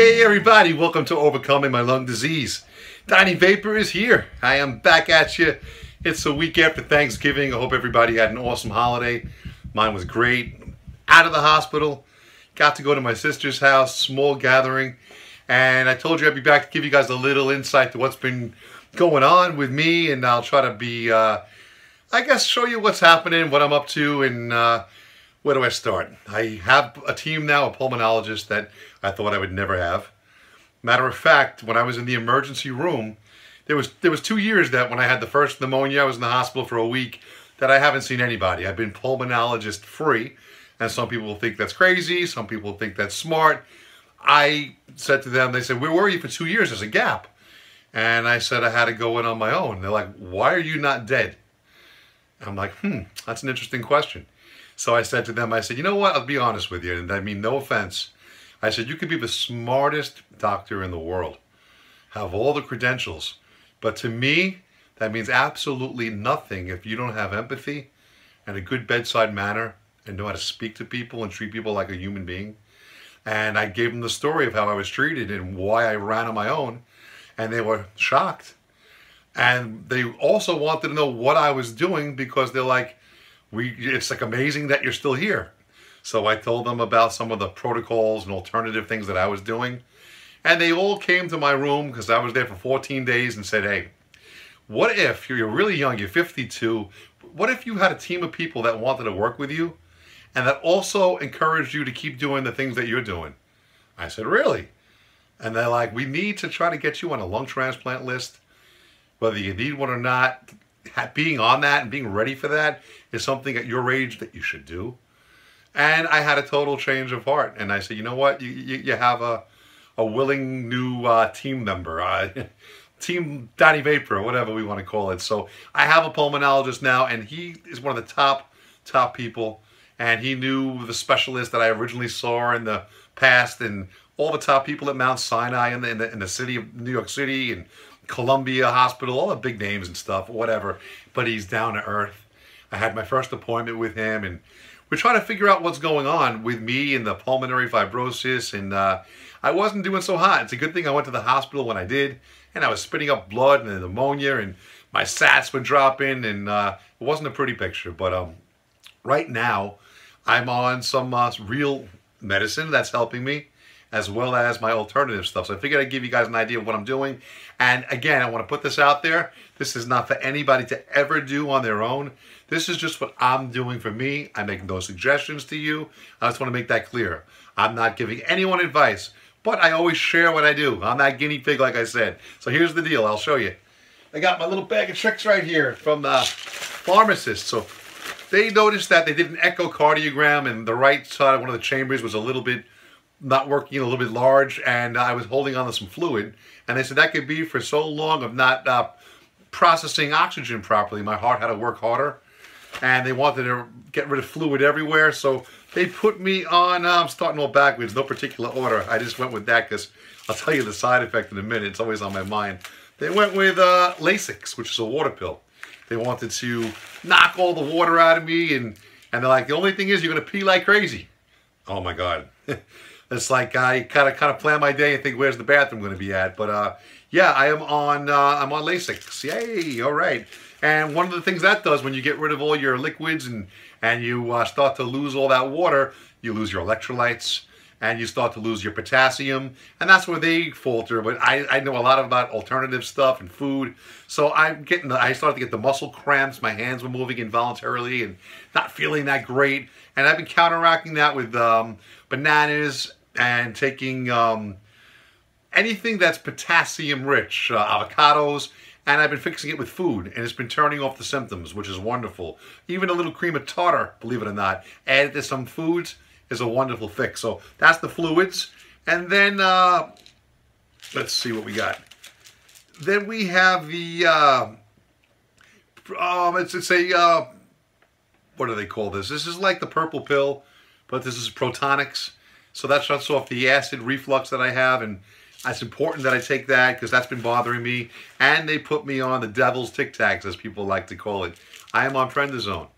Hey everybody, welcome to Overcoming My Lung Disease. Donnie Vapor is here. I am back at you. It's the week after Thanksgiving. I hope everybody had an awesome holiday. Mine was great. Out of the hospital, got to go to my sister's house, small gathering, and I told you I'd be back to give you guys a little insight to what's been going on with me, and I'll try to be, I guess, show you what's happening, what I'm up to, and where do I start? I have a team now, a pulmonologist that I thought I would never have. Matter of fact, when I was in the emergency room, there was 2 years that when I had the first pneumonia, I was in the hospital for a week, that I haven't seen anybody. I've been pulmonologist free, and some people think that's crazy, some people think that's smart. I said to them, they said, where were you for 2 years? There's a gap. And I said I had to go in on my own. They're like, why are you not dead? And I'm like, that's an interesting question. So I said to them, I said, you know what, I'll be honest with you, and I mean no offense. I said, you could be the smartest doctor in the world, have all the credentials, but to me, that means absolutely nothing if you don't have empathy and a good bedside manner and know how to speak to people and treat people like a human being. And I gave them the story of how I was treated and why I ran on my own, and they were shocked. And they also wanted to know what I was doing because they're like, it's like amazing that you're still here. So I told them about some of the protocols and alternative things that I was doing. And they all came to my room because I was there for 14 days and said, hey, what if you're really young, you're 52, what if you had a team of people that wanted to work with you and that also encouraged you to keep doing the things that you're doing? I said, really? And they're like, we need to try to get you on a lung transplant list. Whether you need one or not, being on that and being ready for that is something at your age that you should do. And I had a total change of heart. And I said, you know what? You have a willing new team member, Team Donnie Vapor, whatever we want to call it. So I have a pulmonologist now, and he is one of the top people. And he knew the specialist that I originally saw in the past, and all the top people at Mount Sinai in the city of New York City, and Columbia Hospital, all the big names and stuff, whatever. But he's down to earth. I had my first appointment with him, and we're trying to figure out what's going on with me and the pulmonary fibrosis, and I wasn't doing so hot. It's a good thing I went to the hospital when I did, and I was spitting up blood and pneumonia, and my sats were dropping, and it wasn't a pretty picture. But right now, I'm on some real medicine that's helping me, as well as my alternative stuff. So I figured I'd give you guys an idea of what I'm doing. And again, I want to put this out there. This is not for anybody to ever do on their own. This is just what I'm doing for me. I make no suggestions to you. I just want to make that clear. I'm not giving anyone advice, but I always share what I do. I'm that guinea pig, like I said. So here's the deal. I'll show you. I got my little bag of tricks right here from the pharmacist. So they noticed that they did an echocardiogram, and the right side of one of the chambers was a little bit not working, a little bit large, and I was holding on to some fluid. And they said that could be for so long of not processing oxygen properly. My heart had to work harder, and they wanted to get rid of fluid everywhere. So they put me on, I'm starting all backwards, no particular order. I just went with that because I'll tell you the side effect in a minute. It's always on my mind. They went with Lasix, which is a water pill. They wanted to knock all the water out of me, and they're like, the only thing is you're going to pee like crazy. Oh my God. It's like I kind of plan my day and think, where's the bathroom going to be at? But yeah, I'm on Lasix. Yay! All right. And one of the things that does when you get rid of all your liquids and you start to lose all that water, you lose your electrolytes and you start to lose your potassium, and that's where they falter. But I know a lot about alternative stuff and food, so I started to get the muscle cramps. My hands were moving involuntarily and not feeling that great. And I've been counteracting that with bananas and taking anything that's potassium rich, avocados, and I've been fixing it with food, and it's been turning off the symptoms, which is wonderful. Even a little cream of tartar, believe it or not, added to some foods is a wonderful fix. So that's the fluids. And then let's see what we got. Then we have the it's a what do they call this? This is like the purple pill, but this is Protonix. So that shuts off the acid reflux that I have, and it's important that I take that because that's been bothering me. And they put me on the devil's Tic Tacs, as people like to call it. I am on prednisone.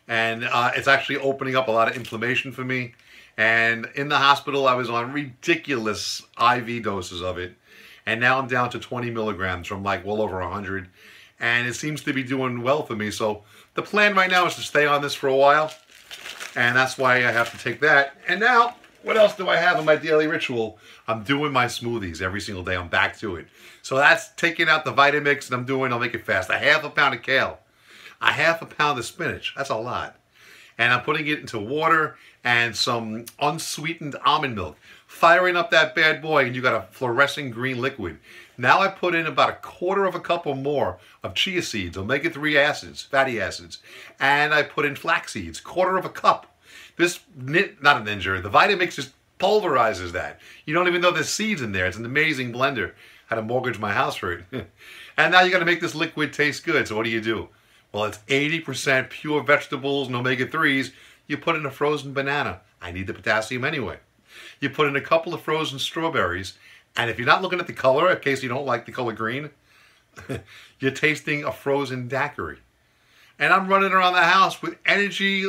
And it's actually opening up a lot of inflammation for me. And in the hospital, I was on ridiculous IV doses of it. And now I'm down to 20 milligrams from like well over 100. And it seems to be doing well for me. So the plan right now is to stay on this for a while. And that's why I have to take that. And now, what else do I have in my daily ritual? I'm doing my smoothies every single day. I'm back to it. So that's taking out the Vitamix, and I'll make it fast. A half a pound of kale. A half a pound of spinach. That's a lot. And I'm putting it into water and some unsweetened almond milk. Firing up that bad boy, and you got a fluorescent green liquid. Now I put in about a quarter of a cup or more of chia seeds, omega-3 acids, fatty acids. And I put in flax seeds, quarter of a cup. This, not a Ninja, the Vitamix just pulverizes that. You don't even know there's seeds in there. It's an amazing blender. I had to mortgage my house for it. And now you got to make this liquid taste good. So what do? Well, it's 80% pure vegetables and omega-3s. You put in a frozen banana. I need the potassium anyway. You put in a couple of frozen strawberries. And if you're not looking at the color, in case you don't like the color green, you're tasting a frozen daiquiri. And I'm running around the house with energy.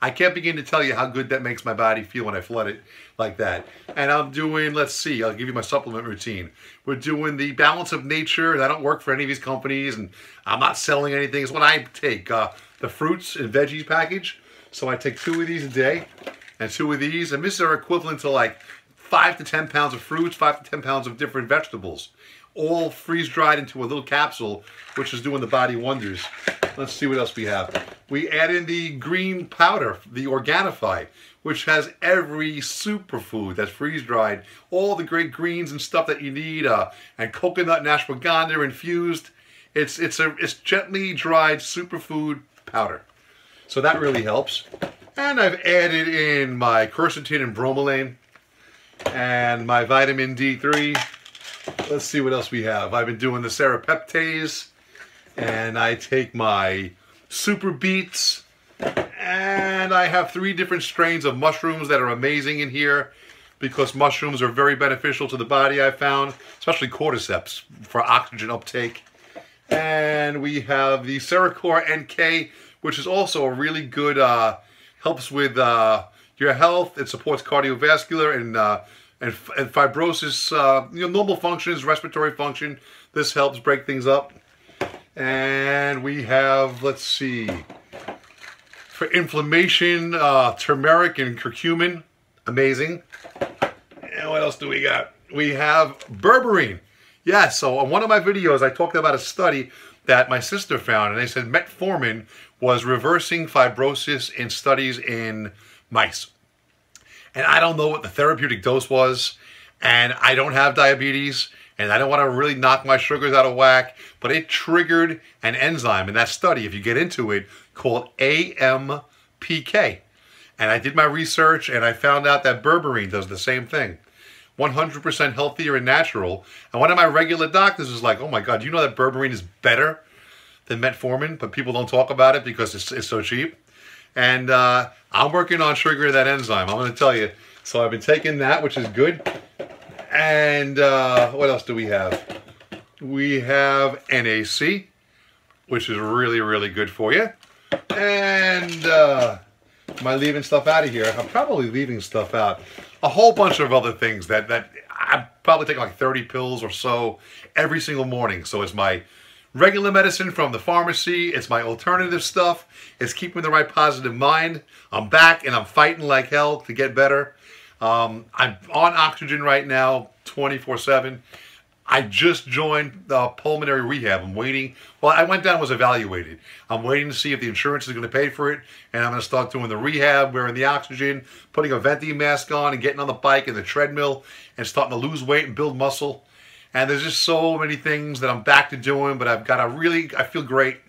I can't begin to tell you how good that makes my body feel when I flood it like that. And I'm doing, let's see, I'll give you my supplement routine. We're doing the Balance of Nature, and I don't work for any of these companies, and I'm not selling anything. It's what I take, the fruits and veggies package. So I take 2 of these a day, and 2 of these, and these are equivalent to like 5 to 10 pounds of fruits, 5 to 10 pounds of different vegetables, all freeze-dried into a little capsule, which is doing the body wonders. Let's see what else we have. We add in the green powder, the Organifi, which has every superfood that's freeze-dried, all the great greens and stuff that you need, and coconut and ashwagandha infused. It's gently dried superfood powder. So that really helps. And I've added in my quercetin and bromelain and my vitamin D3. Let's see what else we have. I've been doing the serapeptase, and I take my super beets, and I have 3 different strains of mushrooms that are amazing in here because mushrooms are very beneficial to the body, I found, especially cordyceps for oxygen uptake. And we have the Ceracor NK, which is also a really good, helps with your health. It supports cardiovascular and fibrosis, normal functions, respiratory function. This helps break things up. And we have, let's see, for inflammation, turmeric and curcumin. Amazing. And what else do we got? We have berberine. Yeah, so on one of my videos, I talked about a study that my sister found, and they said metformin was reversing fibrosis in studies in mice. And I don't know what the therapeutic dose was, and I don't have diabetes, and I don't want to really knock my sugars out of whack, but it triggered an enzyme in that study, if you get into it, called AMPK. And I did my research, and I found out that berberine does the same thing. 100% healthier and natural. And one of my regular doctors is like, oh my God, you know that berberine is better than metformin, but people don't talk about it because it's so cheap. And I'm working on triggering that enzyme, I'm going to tell you. So I've been taking that, which is good. And what else do we have? We have NAC, which is really, really good for you. And am I leaving stuff out of here? I'm probably leaving stuff out. A whole bunch of other things that I probably take like 30 pills or so every single morning. So it's my regular medicine from the pharmacy. It's my alternative stuff. It's keeping the right positive mind. I'm back and I'm fighting like hell to get better. I'm on oxygen right now, 24/7. I just joined the pulmonary rehab. I'm waiting. Well, I went down and was evaluated. I'm waiting to see if the insurance is going to pay for it. And I'm going to start doing the rehab, wearing the oxygen, putting a venting mask on, and getting on the bike and the treadmill and starting to lose weight and build muscle. And there's just so many things that I'm back to doing, but I feel great.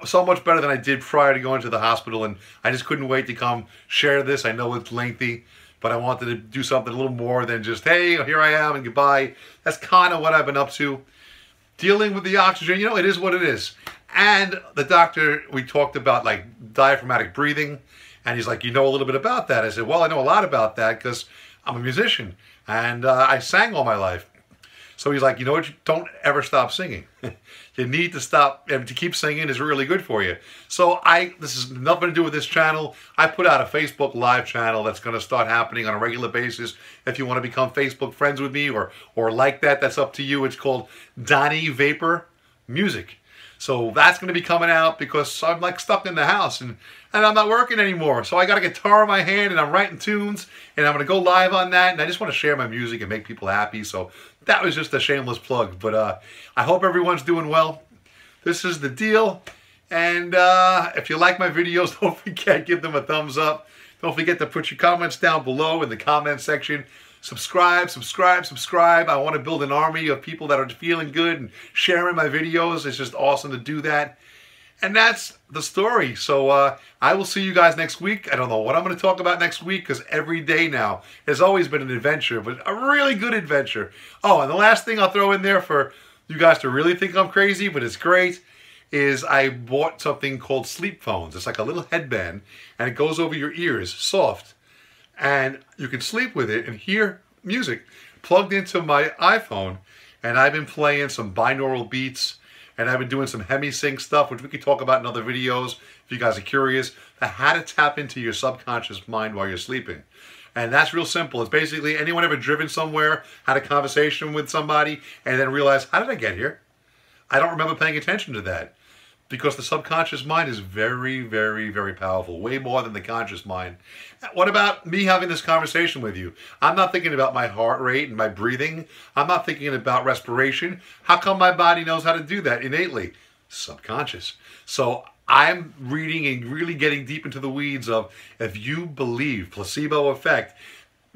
So much better than I did prior to going to the hospital. And I just couldn't wait to come share this. I know it's lengthy, but I wanted to do something a little more than just, hey, here I am and goodbye. That's kind of what I've been up to. Dealing with the oxygen, it is what it is. And the doctor, we talked about like diaphragmatic breathing, and he's like, you know a little bit about that? I said, well, I know a lot about that because I'm a musician, and I sang all my life. So he's like, you know what? Don't ever stop singing. You need to stop, and to keep singing is really good for you. So this has nothing to do with this channel. I put out a Facebook Live channel that's going to start happening on a regular basis. If you want to become Facebook friends with me or like that, that's up to you. It's called Donnie Vapor Music. So that's going to be coming out because I'm like stuck in the house and I'm not working anymore. So I got a guitar in my hand and I'm writing tunes and I'm going to go live on that. And I just want to share my music and make people happy. So that was just a shameless plug. But I hope everyone's doing well. This is the deal. And if you like my videos, don't forget, give them a thumbs up. Don't forget to put your comments down below in the comment section. Subscribe, subscribe, subscribe. I want to build an army of people that are feeling good and sharing my videos. It's just awesome to do that. And that's the story. So I will see you guys next week. I don't know what I'm going to talk about next week because every day now has always been an adventure, but a really good adventure. Oh, and the last thing I'll throw in there for you guys to really think I'm crazy, but it's great, is I bought something called sleep phones. It's like a little headband, and it goes over your ears, soft. And you can sleep with it and hear music plugged into my iPhone. And I've been playing some binaural beats, and I've been doing some hemi-sync stuff, which we could talk about in other videos if you guys are curious, how to tap into your subconscious mind while you're sleeping. And that's real simple. It's basically, anyone ever driven somewhere, had a conversation with somebody, and then realized, how did I get here? I don't remember paying attention to that. Because the subconscious mind is very, very, very powerful. Way more than the conscious mind. What about me having this conversation with you? I'm not thinking about my heart rate and my breathing. I'm not thinking about respiration. How come my body knows how to do that innately? Subconscious. So I'm reading and really getting deep into the weeds of, if you believe, placebo effect,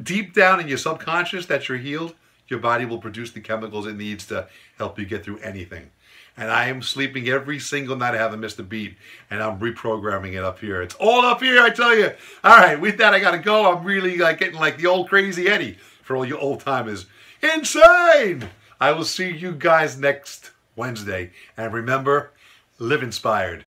deep down in your subconscious that you're healed, your body will produce the chemicals it needs to help you get through anything. And I am sleeping every single night. I haven't missed a beat. And I'm reprogramming it up here. It's all up here, I tell you. All right, with that, I got to go. I'm really getting like the old Crazy Eddie for all you old timers. Insane! I will see you guys next Wednesday. And remember, live inspired.